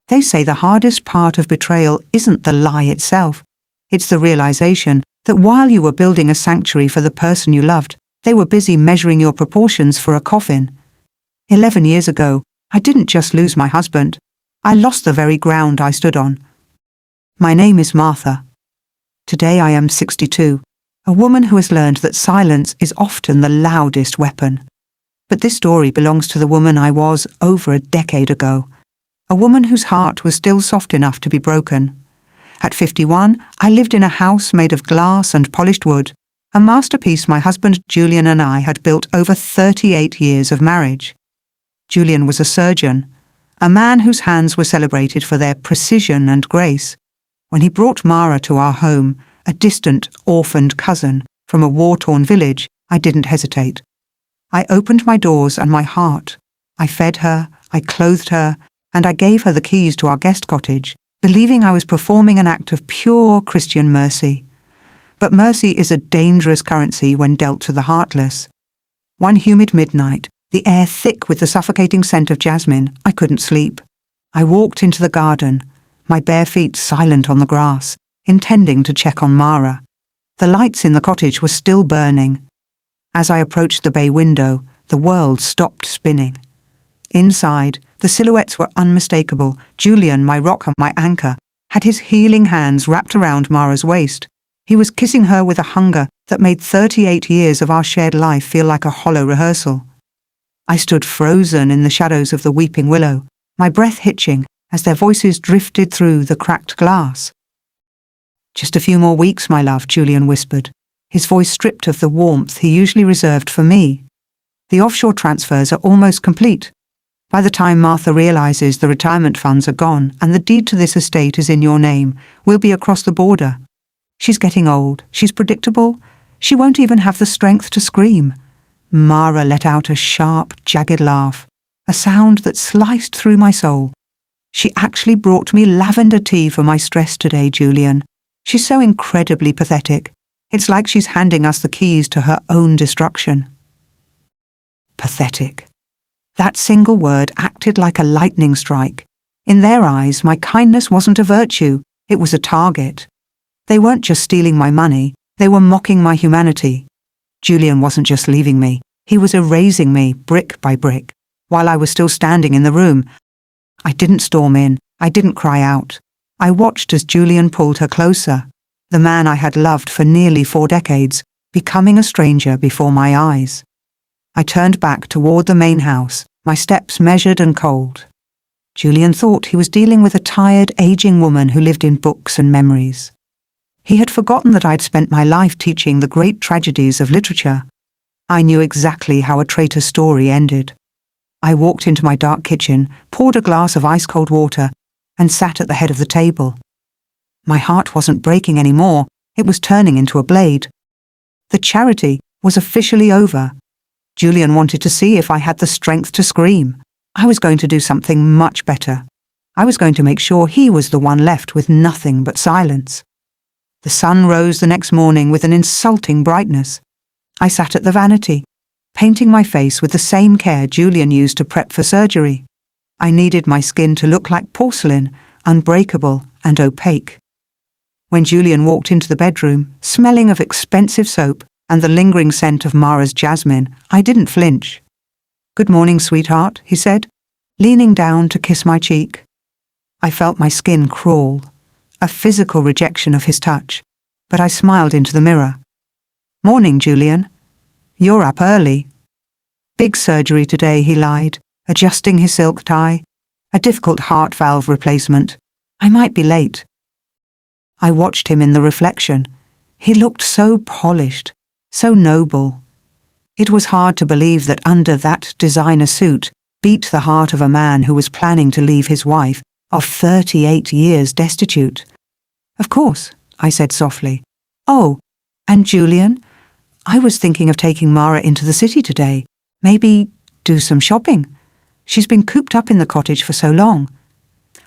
They say the hardest part of betrayal isn't the lie itself. It's the realization that while you were building a sanctuary for the person you loved, they were busy measuring your proportions for a coffin. 11 years ago, I didn't just lose my husband. I lost the very ground I stood on. My name is Martha. Today I am 62, a woman who has learned that silence is often the loudest weapon. But this story belongs to the woman I was over a decade ago, a woman whose heart was still soft enough to be broken. At 51, I lived in a house made of glass and polished wood, a masterpiece my husband Julian and I had built over 38 years of marriage. Julian was a surgeon, a man whose hands were celebrated for their precision and grace. When he brought Mara to our home, a distant, orphaned cousin from a war-torn village, I didn't hesitate. I opened my doors and my heart. I fed her, I clothed her, and I gave her the keys to our guest cottage, believing I was performing an act of pure Christian mercy. But mercy is a dangerous currency when dealt to the heartless. One humid midnight, the air thick with the suffocating scent of jasmine, I couldn't sleep. I walked into the garden, my bare feet silent on the grass, intending to check on Mara. The lights in the cottage were still burning. As I approached the bay window, the world stopped spinning. Inside, the silhouettes were unmistakable. Julian, my rock and my anchor, had his healing hands wrapped around Mara's waist. He was kissing her with a hunger that made 38 years of our shared life feel like a hollow rehearsal. I stood frozen in the shadows of the weeping willow, my breath hitching as their voices drifted through the cracked glass. "Just a few more weeks, my love," Julian whispered, his voice stripped of the warmth he usually reserved for me. "The offshore transfers are almost complete. By the time Martha realizes the retirement funds are gone and the deed to this estate is in your name, we'll be across the border. She's getting old, she's predictable, she won't even have the strength to scream." Mara let out a sharp, jagged laugh, a sound that sliced through my soul. "She actually brought me lavender tea for my stress today, Julian. She's so incredibly pathetic. It's like she's handing us the keys to her own destruction." Pathetic. That single word acted like a lightning strike. In their eyes, my kindness wasn't a virtue, it was a target. They weren't just stealing my money, they were mocking my humanity. Julian wasn't just leaving me, he was erasing me brick by brick. While I was still standing in the room, I didn't storm in, I didn't cry out. I watched as Julian pulled her closer, the man I had loved for nearly 4 decades, becoming a stranger before my eyes. I turned back toward the main house, my steps measured and cold. Julian thought he was dealing with a tired, aging woman who lived in books and memories. He had forgotten that I'd spent my life teaching the great tragedies of literature. I knew exactly how a traitor's story ended. I walked into my dark kitchen, poured a glass of ice-cold water, and sat at the head of the table. My heart wasn't breaking anymore, it was turning into a blade. The charity was officially over. Julian wanted to see if I had the strength to scream. I was going to do something much better. I was going to make sure he was the one left with nothing but silence. The sun rose the next morning with an insulting brightness. I sat at the vanity, painting my face with the same care Julian used to prep for surgery. I needed my skin to look like porcelain, unbreakable and opaque. When Julian walked into the bedroom, smelling of expensive soap and the lingering scent of Mara's jasmine, I didn't flinch. "Good morning, sweetheart," he said, leaning down to kiss my cheek. I felt my skin crawl, a physical rejection of his touch, but I smiled into the mirror. "Morning, Julian. You're up early." "Big surgery today," he lied, adjusting his silk tie. "A difficult heart valve replacement. I might be late." I watched him in the reflection. He looked so polished, so noble. It was hard to believe that under that designer suit beat the heart of a man who was planning to leave his wife of 38 years destitute. "Of course," I said softly. "Oh, and Julian, I was thinking of taking Mara into the city today. Maybe do some shopping. She's been cooped up in the cottage for so long."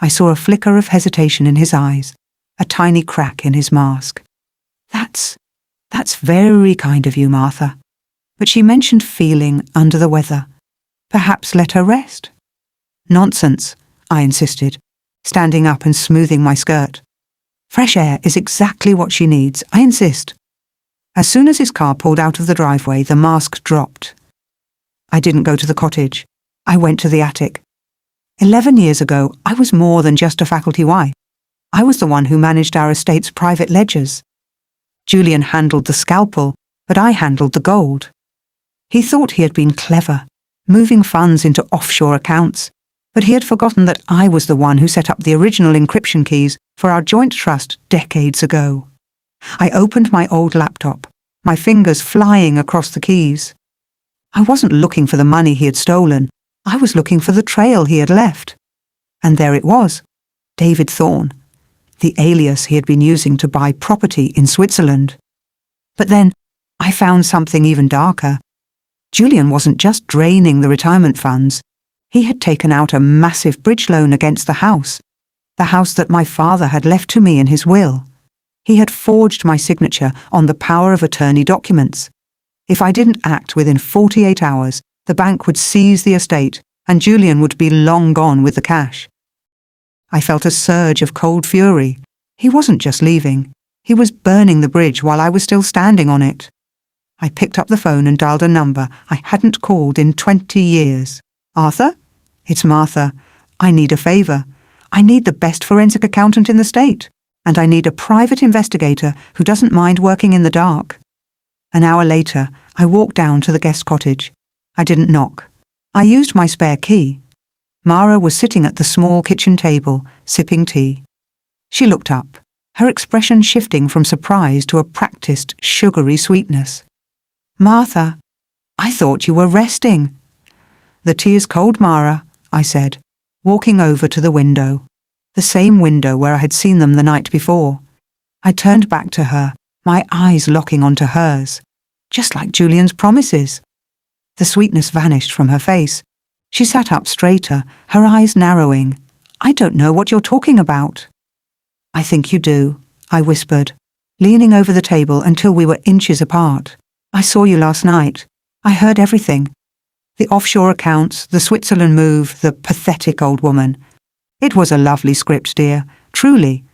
I saw a flicker of hesitation in his eyes, a tiny crack in his mask. That's very kind of you, Martha." But she mentioned feeling under the weather. "Perhaps let her rest." "Nonsense," I insisted. standing up and smoothing my skirt. Fresh air is exactly what she needs, I insist. As soon as his car pulled out of the driveway, the mask dropped. I didn't go to the cottage. I went to the attic. 11 years ago, I was more than just a faculty wife. I was the one who managed our estate's private ledgers. Julian handled the scalpel, but I handled the gold. He thought he had been clever, moving funds into offshore accounts, but he had forgotten that I was the one who set up the original encryption keys for our joint trust decades ago. I opened my old laptop, my fingers flying across the keys. I wasn't looking for the money he had stolen. I was looking for the trail he had left. And there it was, David Thorne, the alias he had been using to buy property in Switzerland. But then I found something even darker. Julian wasn't just draining the retirement funds. He had taken out a massive bridge loan against the house that my father had left to me in his will. He had forged my signature on the power of attorney documents. If I didn't act within 48 hours, the bank would seize the estate and Julian would be long gone with the cash. I felt a surge of cold fury. He wasn't just leaving. He was burning the bridge while I was still standing on it. I picked up the phone and dialed a number I hadn't called in 20 years. Arthur? It's Martha. I need a favour. I need the best forensic accountant in the state. And I need a private investigator who doesn't mind working in the dark. An hour later, I walked down to the guest cottage. I didn't knock. I used my spare key. Mara was sitting at the small kitchen table, sipping tea. She looked up, her expression shifting from surprise to a practiced, sugary sweetness. Martha, I thought you were resting. The tea is cold, Mara, I said, walking over to the window, the same window where I had seen them the night before. I turned back to her, my eyes locking onto hers, just like Julian's promises. The sweetness vanished from her face. She sat up straighter, her eyes narrowing. I don't know what you're talking about. I think you do, I whispered, leaning over the table until we were inches apart. I saw you last night. I heard everything. The offshore accounts, the Switzerland move, the pathetic old woman. It was a lovely script, dear, truly.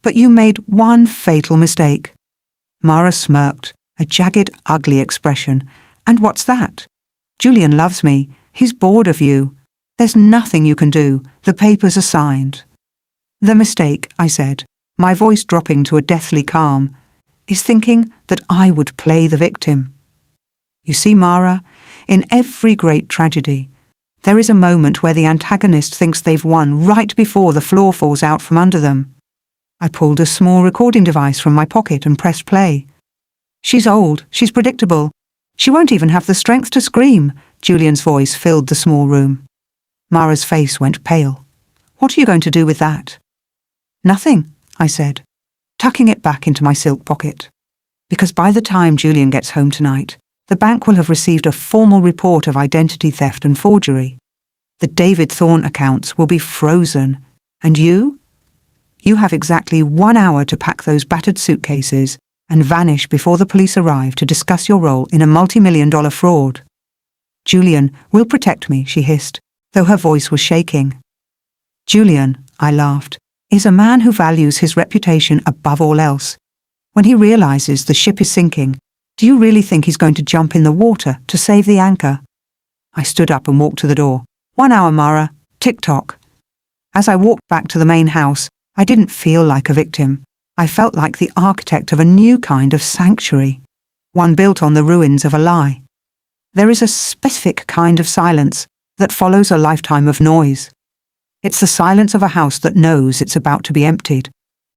But you made one fatal mistake. Mara smirked, a jagged, ugly expression. And what's that? Julian loves me. He's bored of you. There's nothing you can do. The papers are signed. The mistake, I said, my voice dropping to a deathly calm, is thinking that I would play the victim. You see, Mara, in every great tragedy, there is a moment where the antagonist thinks they've won right before the floor falls out from under them. I pulled a small recording device from my pocket and pressed play. She's old, she's predictable. She won't even have the strength to scream, Julian's voice filled the small room. Mara's face went pale. What are you going to do with that? Nothing, I said, tucking it back into my silk pocket. Because by the time Julian gets home tonight, the bank will have received a formal report of identity theft and forgery. The David Thorne accounts will be frozen. And you? You have exactly 1 hour to pack those battered suitcases and vanish before the police arrive to discuss your role in a multi-million-dollar fraud. Julian will protect me, she hissed, though her voice was shaking. Julian, I laughed, is a man who values his reputation above all else. When he realizes the ship is sinking, do you really think he's going to jump in the water to save the anchor? I stood up and walked to the door. 1 hour, Mara. Tick-tock. As I walked back to the main house, I didn't feel like a victim. I felt like the architect of a new kind of sanctuary, one built on the ruins of a lie. There is a specific kind of silence that follows a lifetime of noise. It's the silence of a house that knows it's about to be emptied.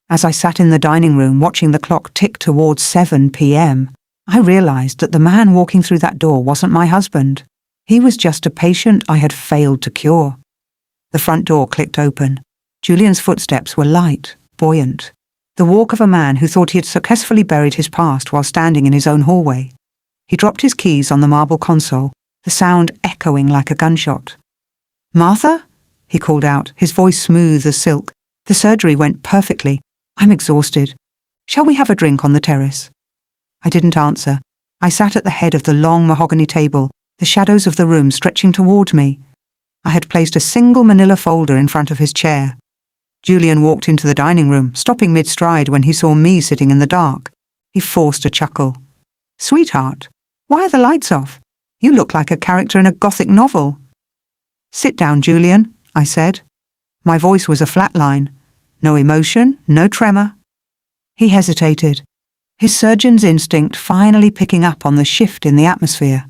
As I sat in the dining room watching the clock tick towards 7 p.m., I realized that the man walking through that door wasn't my husband. He was just a patient I had failed to cure. The front door clicked open. Julian's footsteps were light, buoyant. The walk of a man who thought he had successfully buried his past while standing in his own hallway. He dropped his keys on the marble console, the sound echoing like a gunshot. Martha? He called out, his voice smooth as silk. The surgery went perfectly. I'm exhausted. Shall we have a drink on the terrace? I didn't answer. I sat at the head of the long mahogany table, the shadows of the room stretching toward me. I had placed a single manila folder in front of his chair. Julian walked into the dining room, stopping mid-stride when he saw me sitting in the dark. He forced a chuckle. "Sweetheart, why are the lights off? You look like a character in a Gothic novel." "Sit down, Julian," I said. My voice was a flat line. No emotion, no tremor. He hesitated, his surgeon's instinct finally picking up on the shift in the atmosphere.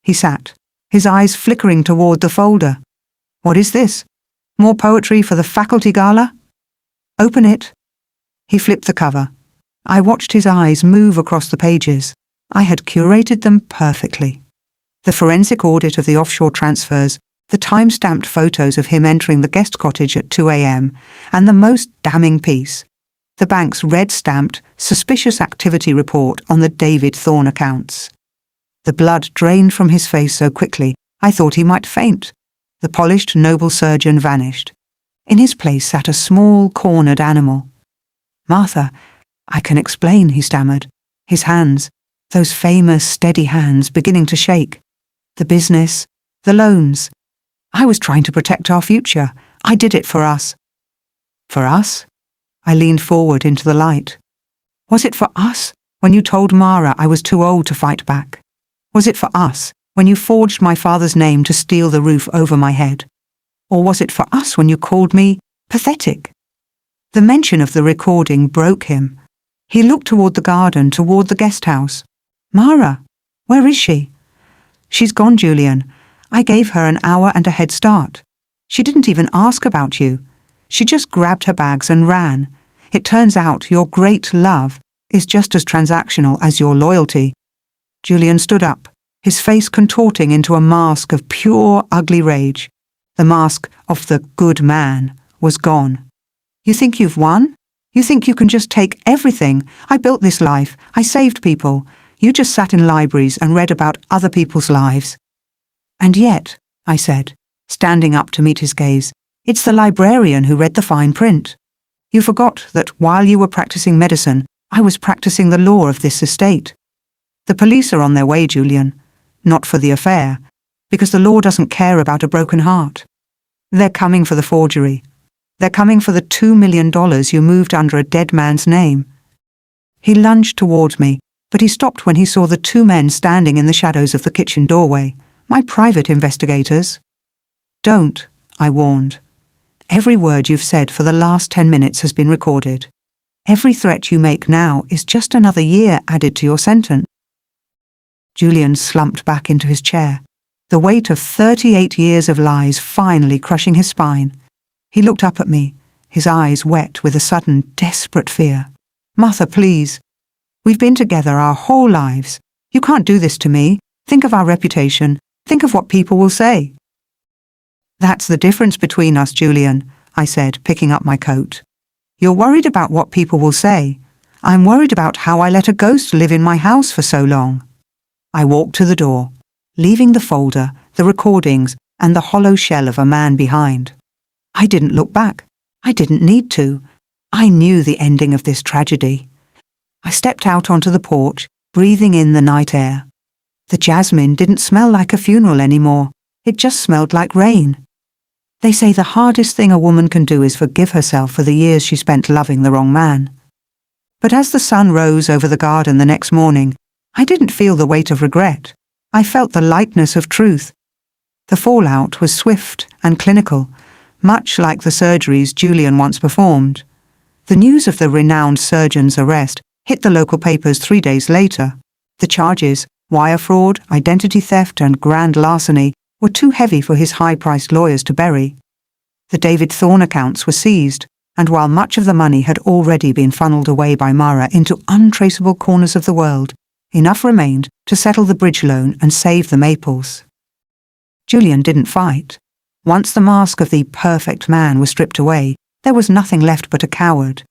He sat, his eyes flickering toward the folder. "What is this? More poetry for the faculty gala?" "Open it." He flipped the cover. I watched his eyes move across the pages. I had curated them perfectly. The forensic audit of the offshore transfers, the time-stamped photos of him entering the guest cottage at 2 a.m., and the most damning piece, the bank's red-stamped suspicious activity report on the David Thorne accounts. The blood drained from his face so quickly, I thought he might faint. The polished, noble surgeon vanished. In his place sat a small, cornered animal. "Martha, I can explain," he stammered. His hands, those famous, steady hands, beginning to shake. "The business, the loans. I was trying to protect our future. I did it for us." "For us?" I leaned forward into the light. "Was it for us when you told Mara I was too old to fight back? Was it for us when you forged my father's name to steal the roof over my head? Or was it for us when you called me pathetic?" The mention of the recording broke him. He looked toward the garden, toward the guest house. "Mara, where is she?" "She's gone, Julian. I gave her an hour and a head start. She didn't even ask about you. She just grabbed her bags and ran. It turns out your great love is just as transactional as your loyalty." Julian stood up, his face contorting into a mask of pure, ugly rage. The mask of the good man was gone. "You think you've won? You think you can just take everything? I built this life. I saved people. You just sat in libraries and read about other people's lives." "And yet," I said, standing up to meet his gaze, "it's the librarian who read the fine print. You forgot that while you were practicing medicine, I was practicing the law of this estate. The police are on their way, Julian. Not for the affair, because the law doesn't care about a broken heart. They're coming for the forgery. They're coming for the $2 million you moved under a dead man's name." He lunged toward me, but he stopped when he saw the two men standing in the shadows of the kitchen doorway, my private investigators. "Don't," I warned. "Every word you've said for the last 10 minutes has been recorded. Every threat you make now is just another year added to your sentence." Julian slumped back into his chair, the weight of 38 years of lies finally crushing his spine. He looked up at me, his eyes wet with a sudden, desperate fear. "Martha, please. We've been together our whole lives. You can't do this to me. Think of our reputation. Think of what people will say." "That's the difference between us, Julian," I said, picking up my coat. "You're worried about what people will say. I'm worried about how I let a ghost live in my house for so long." I walked to the door, leaving the folder, the recordings, and the hollow shell of a man behind. I didn't look back. I didn't need to. I knew the ending of this tragedy. I stepped out onto the porch, breathing in the night air. The jasmine didn't smell like a funeral anymore. It just smelled like rain. They say the hardest thing a woman can do is forgive herself for the years she spent loving the wrong man. But as the sun rose over the garden the next morning, I didn't feel the weight of regret. I felt the lightness of truth. The fallout was swift and clinical, much like the surgeries Julian once performed. The news of the renowned surgeon's arrest hit the local papers 3 days later. The charges, wire fraud, identity theft, and grand larceny, were too heavy for his high-priced lawyers to bury. The David Thorne accounts were seized, and while much of the money had already been funneled away by Mara into untraceable corners of the world, enough remained to settle the bridge loan and save the Maples. Julian didn't fight. Once the mask of the perfect man was stripped away, there was nothing left but a coward.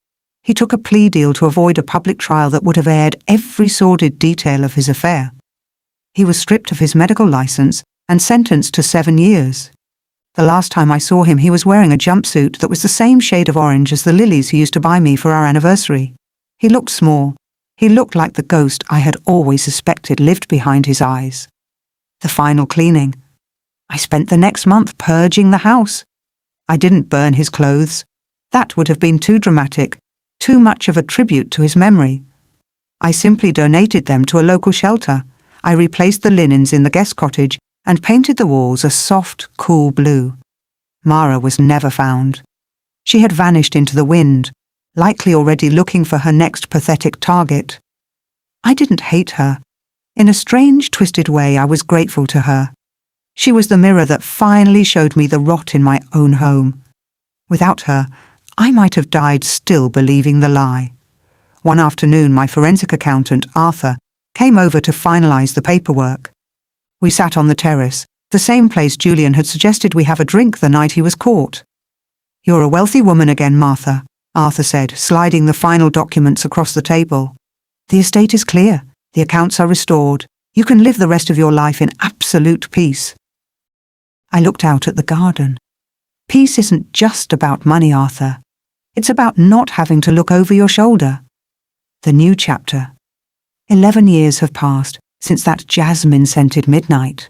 He took a plea deal to avoid a public trial that would have aired every sordid detail of his affair. He was stripped of his medical license and sentenced to 7 years. The last time I saw him, he was wearing a jumpsuit that was the same shade of orange as the lilies he used to buy me for our anniversary. He looked small. He looked like the ghost I had always suspected lived behind his eyes. The final cleaning. I spent the next month purging the house. I didn't burn his clothes. That would have been too dramatic, too much of a tribute to his memory. I simply donated them to a local shelter. I replaced the linens in the guest cottage and painted the walls a soft, cool blue. Mara was never found. She had vanished into the wind, likely already looking for her next pathetic target. I didn't hate her. In a strange, twisted way, I was grateful to her. She was the mirror that finally showed me the rot in my own home. Without her, I might have died still believing the lie. One afternoon, my forensic accountant, Arthur, came over to finalize the paperwork. We sat on the terrace, the same place Julian had suggested we have a drink the night he was caught. "You're a wealthy woman again, Martha," Arthur said, sliding the final documents across the table. "The estate is clear. The accounts are restored. You can live the rest of your life in absolute peace." I looked out at the garden. Peace isn't just about money, Arthur. It's about not having to look over your shoulder. The new chapter. 11 years have passed since that jasmine-scented midnight.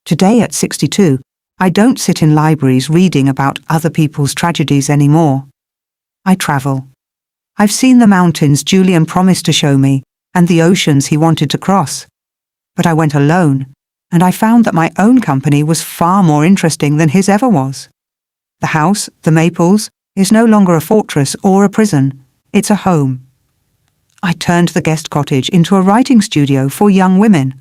Today at 62, I don't sit in libraries reading about other people's tragedies anymore. I travel. I've seen the mountains Julian promised to show me and the oceans he wanted to cross. But I went alone, and I found that my own company was far more interesting than his ever was. The house, the Maples, is no longer a fortress or a prison. It's a home. I turned the guest cottage into a writing studio for young women.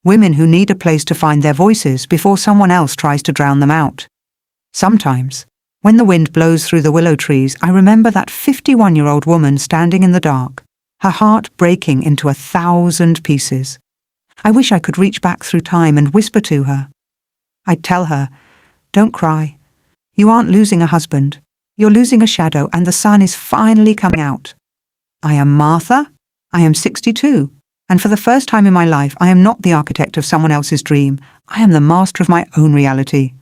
Women who need a place to find their voices before someone else tries to drown them out. Sometimes, when the wind blows through the willow trees, I remember that 51-year-old woman standing in the dark, her heart breaking into 1,000 pieces. I wish I could reach back through time and whisper to her. I'd tell her, "Don't cry. You aren't losing a husband. You're losing a shadow, and the sun is finally coming out. I am Martha. I am 62. And for the first time in my life, I am not the architect of someone else's dream. I am the master of my own reality."